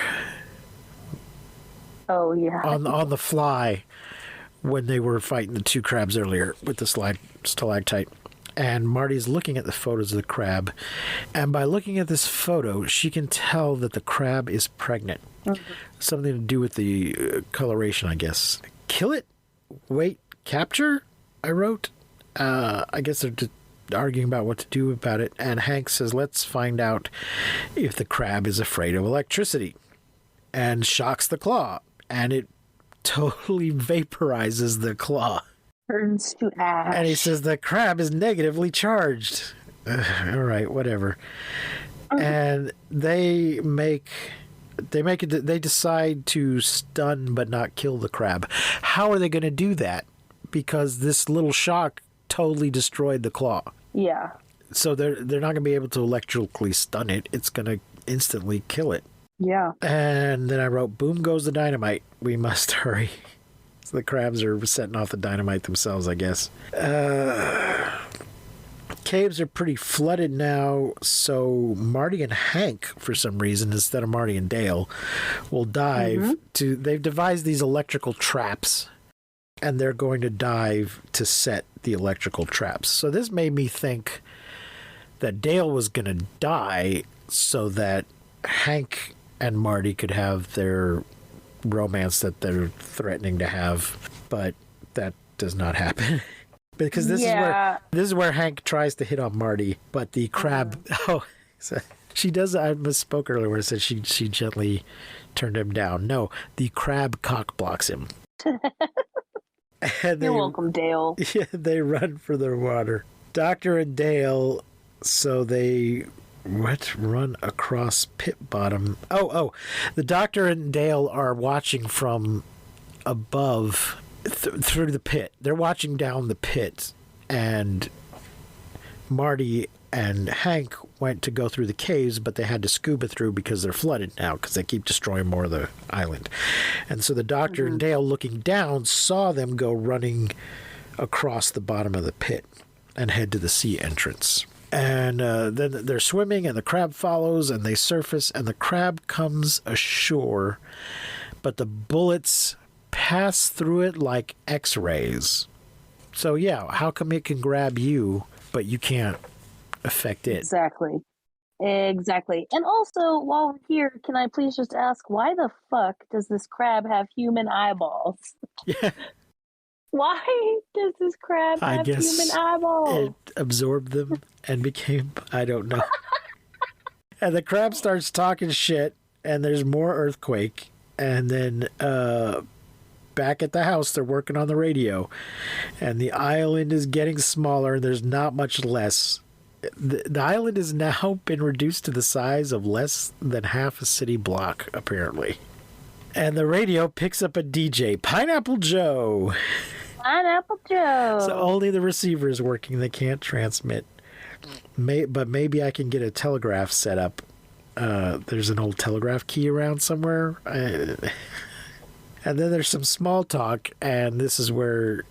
Oh yeah. On the fly when they were fighting the two crabs earlier with the stalactite. And Marty's looking at the photos of the crab. And by looking at this photo, she can tell that the crab is pregnant. Mm-hmm. Something to do with the coloration, I guess. Kill it? Wait, capture? I wrote. I guess they're just arguing about what to do about it. And Hank says, let's find out if the crab is afraid of electricity. And shocks the claw. And it totally vaporizes the claw. Turns to ash. And he says the crab is negatively charged. All right, whatever. And they decide to stun but not kill the crab. How are they going to do that? Because this little shock totally destroyed the claw. Yeah. So they're not gonna be able to electrically stun it. It's gonna instantly kill it. Yeah. And then I wrote, boom goes the dynamite. We must hurry. So the crabs are setting off the dynamite themselves, I guess. Caves are pretty flooded now, so Marty and Hank, for some reason, instead of Marty and Dale, will dive to... They've devised these electrical traps, and they're going to dive to set the electrical traps. So this made me think that Dale was going to die so that Hank and Marty could have their romance that they're threatening to have, but that does not happen. Because this is where Hank tries to hit on Marty, but the crab... she does... I misspoke earlier where it said she gently turned him down. No, the crab cock blocks him. You're welcome, Dale. Yeah, they run for their water. Doctor and Dale, so they... run across pit bottom. The Doctor and Dale are watching from above... through the pit. They're watching down the pit, and Marty and Hank went to go through the caves, but they had to scuba through because they're flooded now because they keep destroying more of the island. And so the Doctor and Dale, looking down, saw them go running across the bottom of the pit and head to the sea entrance. And then they're swimming, and the crab follows, and they surface, and the crab comes ashore, but the bullets pass through it like X-rays. So yeah, how come it can grab you, but you can't affect it? Exactly. And also, while we're here, can I please just ask, why the fuck does this crab have human eyeballs? Yeah. Why does this crab have human eyeballs? It absorbed them and became, I don't know. And the crab starts talking shit, and there's more earthquake, and then back at the house, they're working on the radio, and the island is getting smaller, and there's not much less. The island has now been reduced to the size of less than half a city block, apparently. And the radio picks up a DJ, Pineapple Joe. Pineapple Joe. So only the receiver is working. They can't transmit. But maybe I can get a telegraph set up. There's an old telegraph key around somewhere. And then there's some small talk, and this is where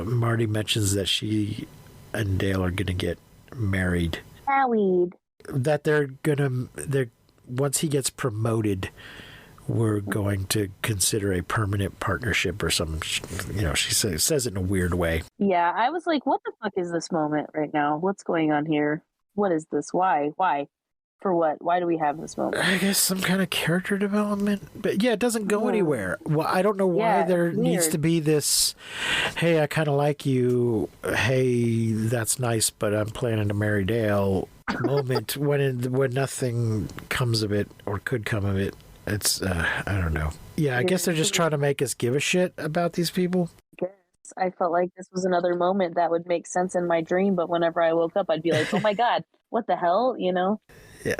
Marty mentions that she and Dale are going to get married. Married. That once he gets promoted, we're going to consider a permanent partnership or some, she says it in a weird way. Yeah, I was like, what the fuck is this moment right now? What's going on here? What is this? Why? For what? Why do we have this moment? I guess some kind of character development. But yeah, it doesn't go anywhere. Well, I don't know why there needs to be this, hey, I kind of like you. Hey, that's nice, but I'm planning to marry Dale moment when nothing comes of it or could come of it. It's, I don't know. Yeah, I guess they're just trying to make us give a shit about these people. I felt like this was another moment that would make sense in my dream, but whenever I woke up, I'd be like, oh my God, what the hell, Yeah.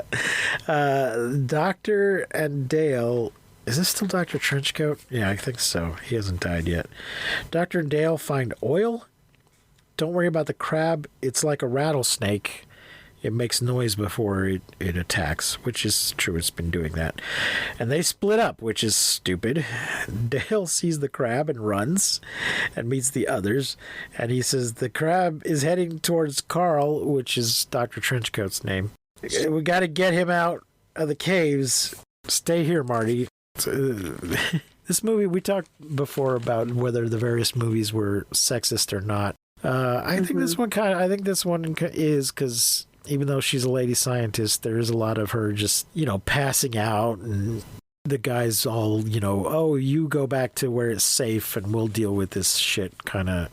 Doctor and Dale, is this still Dr. Trenchcoat? Yeah, I think so. He hasn't died yet. Doctor and Dale find oil. Don't worry about the crab. It's like a rattlesnake. It makes noise before it attacks, which is true. It's been doing that. And they split up, which is stupid. Dale sees the crab and runs and meets the others. And he says the crab is heading towards Carl, which is Dr. Trenchcoat's name. We got to get him out of the caves. Stay here, Marty. This movie, we talked before about whether the various movies were sexist or not. I think this one is, because even though she's a lady scientist, there is a lot of her just, passing out, and the guy's all, oh, you go back to where it's safe and we'll deal with this shit, kind of,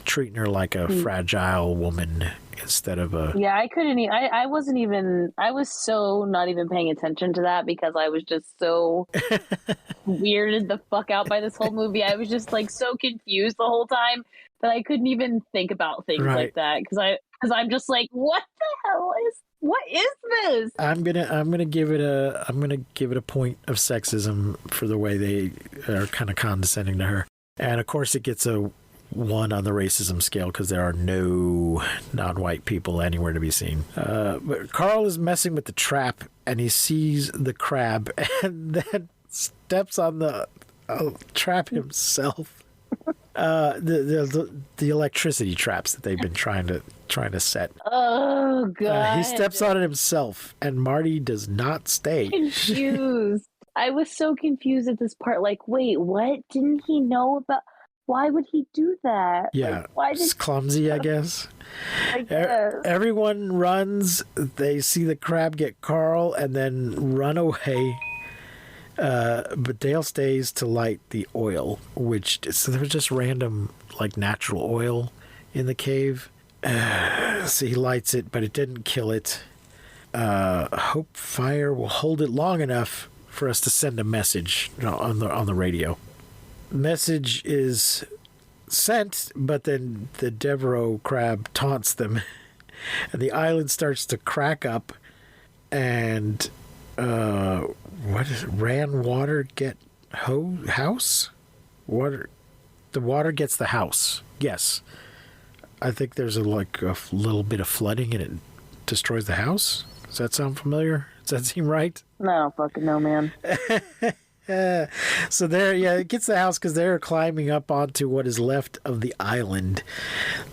treating her like a fragile woman instead of a... Yeah, I was so not even paying attention to that because I was just so weirded the fuck out by this whole movie. I was just like so confused the whole time that I couldn't even think about things like that because I'm just like, what is this? I'm gonna give it a point of sexism for the way they are kind of condescending to her, and of course it gets a 1 on the racism scale because there are no non-white people anywhere to be seen. But Carl is messing with the trap and he sees the crab and then steps on the trap himself. The electricity traps that they've been trying to set. Oh god! He steps on it himself, and Marty does not stay. Confused. I was so confused at this part. Like, wait, what? Didn't he know about? Why would he do that? Yeah, like, why it's clumsy, I guess. I guess. Everyone runs. They see the crab get Carl and then run away. But Dale stays to light the oil, so there's just random, like, natural oil in the cave. So he lights it, but it didn't kill it. Hope fire will hold it long enough for us to send a message on the radio. Message is sent, but then the Devereaux crab taunts them, and the island starts to crack up, and ran water get house? The water gets the house. Yes. I think there's a little bit of flooding and it destroys the house. Does that sound familiar? Does that seem right? No, fucking no, man. So it gets the house because they're climbing up onto what is left of the island.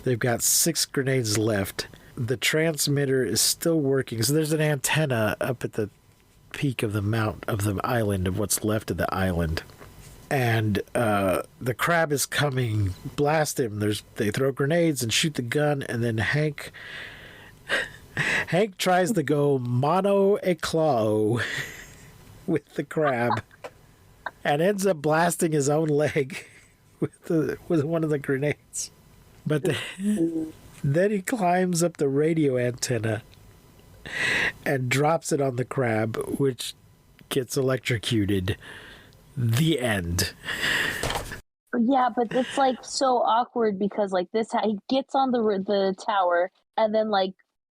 They've got 6 grenades left. The transmitter is still working. So there's an antenna up at the peak of the island, of what's left of the island. And the crab is coming. Blast him. They throw grenades and shoot the gun, and then Hank tries to go mono eclao with the crab and ends up blasting his own leg with one of the grenades. But then he climbs up the radio antenna and drops it on the crab, which gets electrocuted. The end. Yeah, but it's like so awkward because like this, he gets on the tower and then like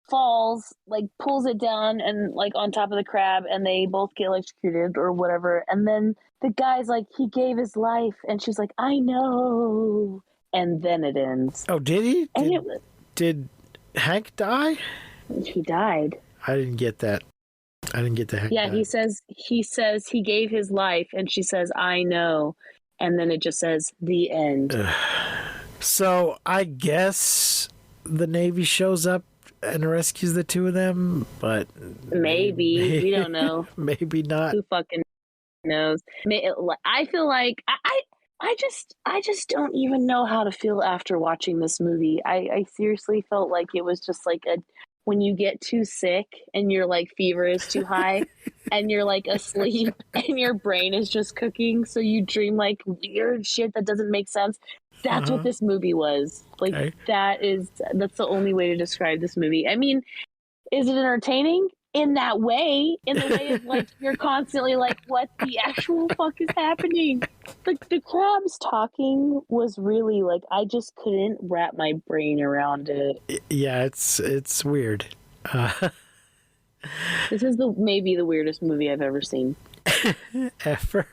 falls, like pulls it down and like on top of the crab, and they both get electrocuted or whatever. And then the guy's like, he gave his life, and she's like, I know. And then it ends. Oh, did he? Did Hank die? He died. I didn't get that. I didn't get the Hank. Yeah, die. he says he gave his life, and she says, I know. And then it just says the end. So I guess the Navy shows up and rescues the 2 of them, but maybe we don't know. Maybe not. Who fucking knows? I feel like I just don't even know how to feel after watching this movie. I seriously felt like it was just like when you get too sick and your like fever is too high and you're like asleep and your brain is just cooking, so you dream like weird shit that doesn't make sense. That's what this movie was. Like, okay. That's the only way to describe this movie. I mean, is it entertaining? In that way, in the way of like you're constantly like, what the actual fuck is happening? The crabs talking was really like, I just couldn't wrap my brain around it. Yeah, it's weird. This is maybe the weirdest movie I've ever seen. Ever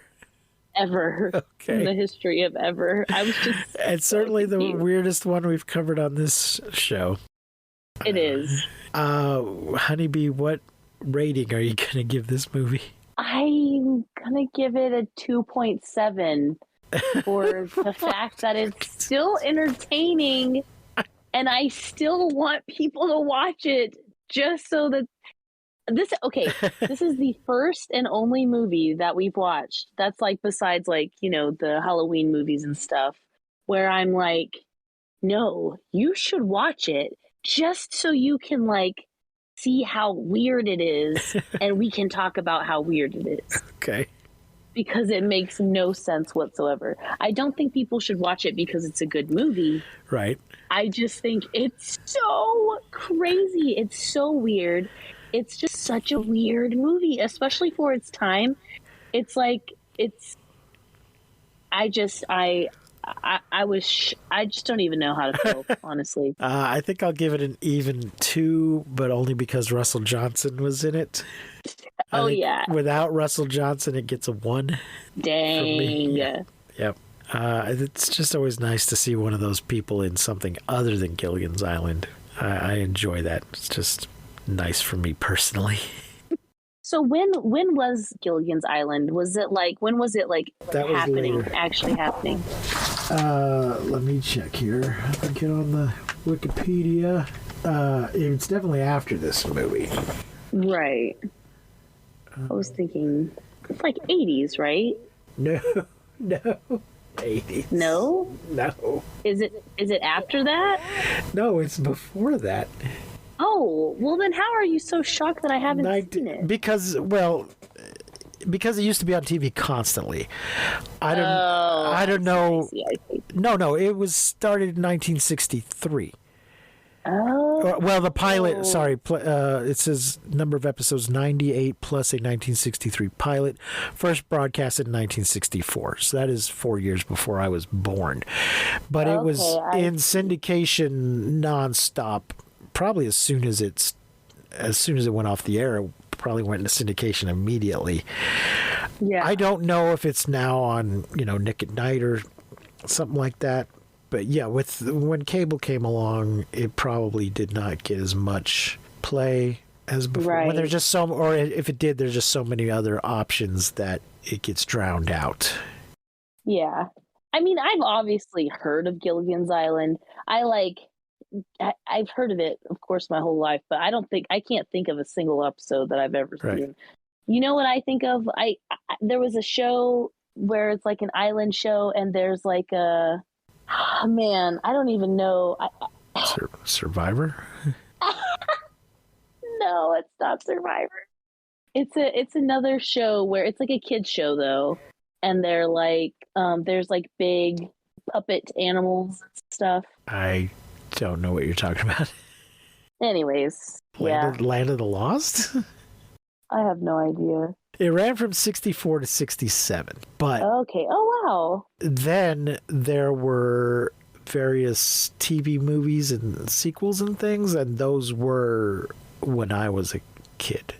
in the history of ever. I was just it's certainly the weirdest one we've covered on this show. It is. Honeybee, what rating are you gonna give this movie? I'm gonna give it a 2.7 for the fact that it's still entertaining and I still want people to watch it just so that this is the first and only movie that we've watched that's like, besides like, you know, the Halloween movies and stuff, where I'm like, no, you should watch it just so you can like see how weird it is and we can talk about how weird it is. Okay. Because it makes no sense whatsoever. I don't think people should watch it because it's a good movie. Right. I just think it's so crazy. It's so weird. It's just such a weird movie, especially for its time. It's like, I just don't even know how to feel, honestly. I think I'll give it an even 2, but only because Russell Johnson was in it. Yeah. Without Russell Johnson, it gets a 1. Dang. Yep. It's just always nice to see one of those people in something other than Gilligan's Island. I enjoy that. It's just nice for me personally. So when was Gilligan's Island? Was it like when was it like That was happening? later. Actually happening? Let me check here. I can get on the Wikipedia. It's definitely after this movie. Right. I was thinking it's like 80s, right? No, 80s. No? No. Is it after that? No, it's before that. Oh, well then how are you so shocked that I haven't seen it? Because it used to be on TV constantly. I don't know. I see. No, it was started in 1963. Oh. Well, the pilot, sorry, it says number of episodes 98 plus a 1963 pilot, first broadcasted in 1964. So that is 4 years before I was born. But it was in syndication nonstop. Probably as soon as it went off the air, it probably went into syndication immediately. Yeah. I don't know if it's now on, Nick at Night or something like that. But yeah, when cable came along, it probably did not get as much play as before. Right. When there's just or if it did, there's just so many other options that it gets drowned out. Yeah. I mean, I've obviously heard of Gilligan's Island. I've heard of it, of course, my whole life, but I can't think of a single episode that I've ever seen. Right. You know what I think of? There was a show where it's like an island show, and there's like I don't even know. Survivor? No, it's not Survivor. It's another show where it's like a kids show though, and they're like there's like big puppet animals and stuff. I don't know what you're talking about. Anyways, Land of the Lost? I have no idea. It ran from 64 to 67, but Okay. Oh wow. then there were various TV movies and sequels and things, and those were when I was a kid.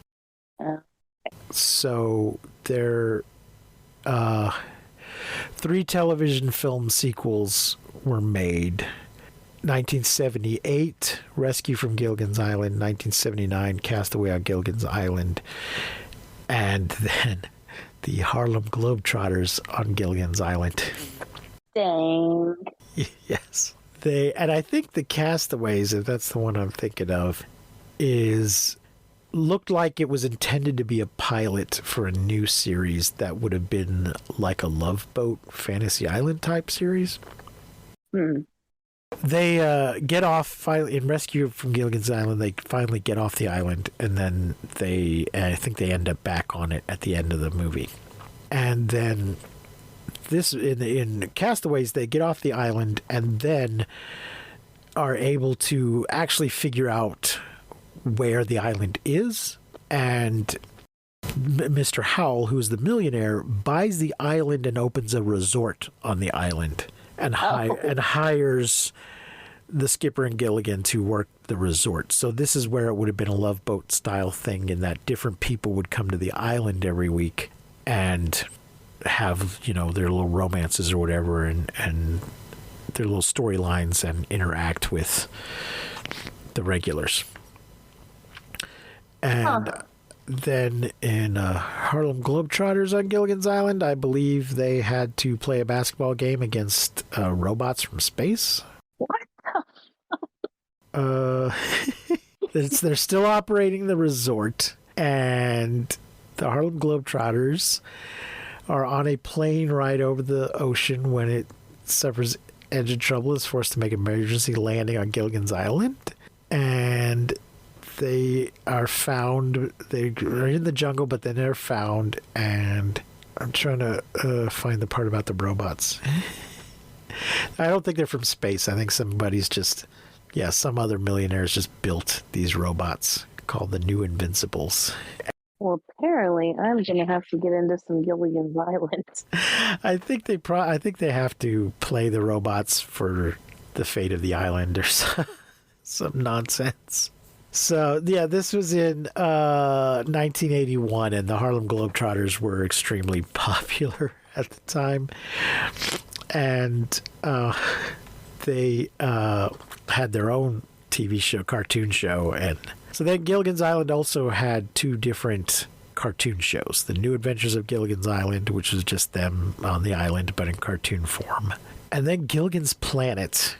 So there 3 television film sequels were made. 1978, Rescue from Gilligan's Island. 1979, Castaway on Gilligan's Island. And then the Harlem Globetrotters on Gilligan's Island. Dang. Yes. And I think the Castaways, if that's the one I'm thinking of, looked like it was intended to be a pilot for a new series that would have been like a Love Boat Fantasy Island type series. They get off in Rescue from Gilligan's Island. They finally get off the island, and then I think they end up back on it at the end of the movie. And then in Castaways, they get off the island and then are able to actually figure out where the island is. And Mr. Howell, who's the millionaire, buys the island and opens a resort on the island. And hires the skipper and Gilligan to work the resort. So this is where it would have been a Love Boat style thing, in that different people would come to the island every week and have, their little romances or whatever, and their little storylines, and interact with the regulars. And then in Harlem Globetrotters on Gilligan's Island, I believe they had to play a basketball game against robots from space. What? They're still operating the resort, and the Harlem Globetrotters are on a plane ride over the ocean when it suffers engine trouble, is forced to make an emergency landing on Gilligan's Island, and they are found. They are in the jungle, but then they're found, and I'm trying to find the part about the robots. I don't think they're from space. I think somebody's some other millionaires just built these robots called the New Invincibles. Well, apparently, I'm gonna have to get into some Gilligan's Island. I think they have to play the robots for the fate of the island or some nonsense. So, yeah, this was in 1981, and the Harlem Globetrotters were extremely popular at the time. And they had their own TV show, cartoon show. And so then Gilligan's Island also had two different cartoon shows. The New Adventures of Gilligan's Island, which was just them on the island, but in cartoon form. And then Gilligan's Planet,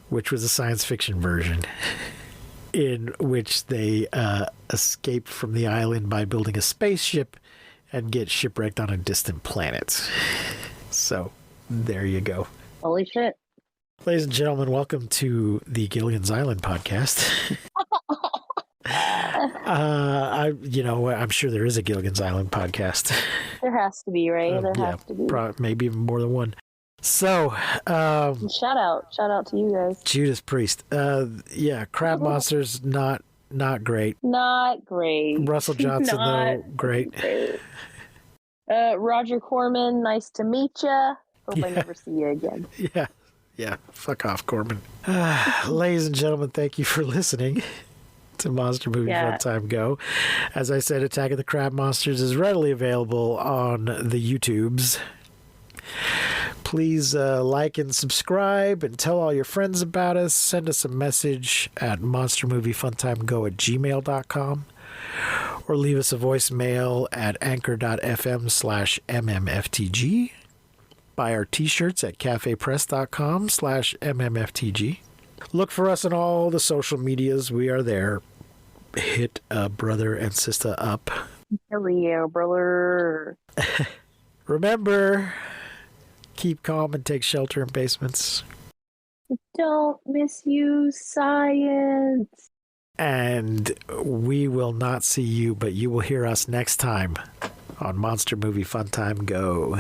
which was a science fiction version, in which they escape from the island by building a spaceship and get shipwrecked on a distant planet. So, there you go. Holy shit. Ladies and gentlemen, welcome to the Gilligan's Island podcast. I'm sure there is a Gilligan's Island podcast. There has to be, right? There has to be. Maybe even more than one. So, shout out to you guys. Judas Priest. Crab Monsters, not great. Not great. Russell Johnson, though, great. Roger Corman, nice to meet ya. Hope I never see you again. Yeah. Fuck off, Corman. Ladies and gentlemen, thank you for listening to Monster Movie Fun Time Go. As I said, Attack of the Crab Monsters is readily available on the YouTubes. Please like and subscribe and tell all your friends about us. Send us a message at monstermoviefuntimego@gmail.com or leave us a voicemail at anchor.fm/mmftg. Buy our t-shirts at cafepress.com/mmftg. Look for us on all the social medias. We are there. Hit a brother and sister up. Hell yeah, brother. Remember, keep calm and take shelter in basements. Don't misuse science. And we will not see you, but you will hear us next time on Monster Movie Fun Time Go.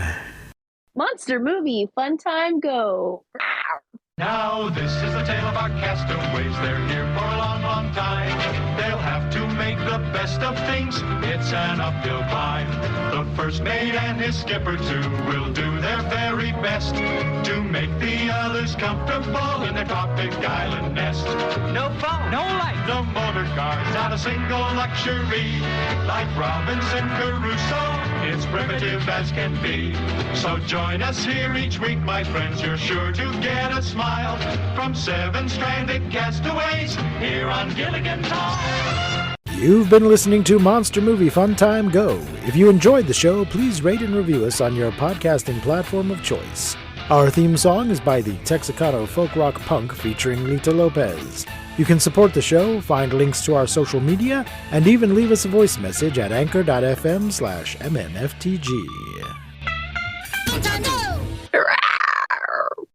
Monster Movie Fun Time Go. Now this is the tale of our castaways. They're here for a long, long time. They'll have to make the best of things. It's an uphill climb. The first mate and his skipper too will do their very best to make the others comfortable in their tropic island nest. No phone, no light. No motor cars, not a single luxury. Like Robinson Crusoe, it's primitive as can be. So join us here each week, my friends. You're sure to get a smile from 7 stranded castaways here on Gilligan's Island. You've been listening to Monster Movie Fun Time Go. If you enjoyed the show, please rate and review us on your podcasting platform of choice. Our theme song is by the Texicano Folk Rock Punk featuring Lita Lopez. You can support the show, find links to our social media, and even leave us a voice message at anchor.fm/mmftg.